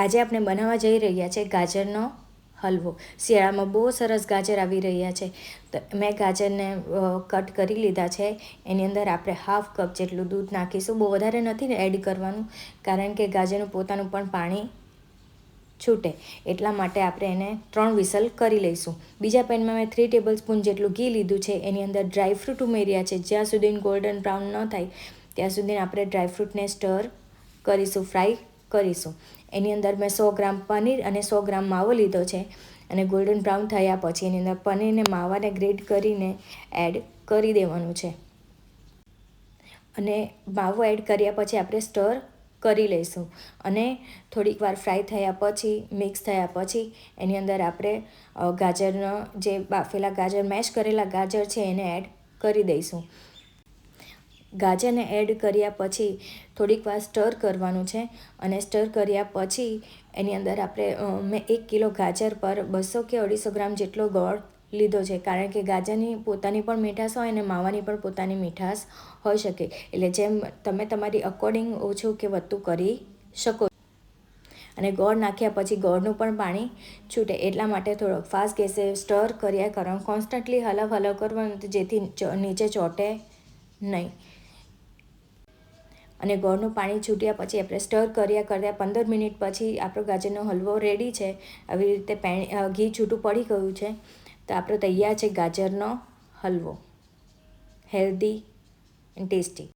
આજે આપણે બનાવવા જઈ રહ્યા છે ગાજરનો હલવો. શિયાળામાં બહુ સરસ ગાજર આવી રહ્યા છે. તો મેં ગાજરને કટ કરી લીધા છે. એની અંદર આપણે હાફ કપ જેટલું દૂધ નાખીશું. બહુ વધારે નથી ને એડ કરવાનું, કારણ કે ગાજરનું પોતાનું પણ પાણી છૂટે, એટલા માટે આપણે એને 3 વિસલ કરી લઈશું. બીજા પેનમાં મેં 3 ટેબલ સ્પૂન જેટલું ઘી લીધું છે. એની અંદર ડ્રાયફ્રૂટ ઉમેર્યા છે. જ્યાં સુધી ગોલ્ડન બ્રાઉન ન થાય ત્યાં સુધી આપણે ડ્રાયફ્રૂટને સ્ટર કરીશું, ફ્રાય કરીશું. એની અંદર મેં 100 ગ્રામ પનીર અને 100 ગ્રામ માવો લીધો છે. અને ગોલ્ડન બ્રાઉન થયા પછી એની અંદર પનીરને માવાને ગ્રેટ કરીને એડ કરી દેવાનું છે. અને માવો એડ કર્યા પછી આપણે સ્ટર કરી લઈશું. અને થોડીક વાર ફ્રાય થયા પછી, મિક્સ થયા પછી એની અંદર આપણે ગાજરનો જે બાફેલા ગાજર, મેશ કરેલા ગાજર છે એને એડ કરી દઈશું. ગાજરને એડ કર્યા પછી થોડીક વાર સ્ટર કરવાનું છે. અને સ્ટર કર્યા પછી એની અંદર આપણે મેં 1 કિલો ગાજર પર 200 કે 250 ગ્રામ જેટલો ગોળ લીધો છે. કારણ કે ગાજરની પોતાની પણ મીઠાશ હોય અને માવાની પણ પોતાની મીઠાશ હોઈ શકે, એટલે જેમ તમે તમારી અકોર્ડિંગ ઓછું કે વધતું કરી શકો. અને ગોળ નાખ્યા પછી ગોળનું પણ પાણી છૂટે, એટલા માટે થોડો ફાસ્ટ ગેસે સ્ટર કર્યા કરવાનું, કોન્સ્ટન્ટલી હલાવ કરવાનું, જેથી નીચે ચોંટે નહીં. અને ગોળનું પાણી છૂટ્યા પછી આપણે સ્ટર કર્યા 15 મિનિટ પછી આપણો ગાજરનો હલવો રેડી છે. આવી રીતે ઘી છૂટું પડી ગયું છે. તો આપણો તૈયાર છે ગાજરનો હલવો, હેલ્ધી એન્ડ ટેસ્ટી.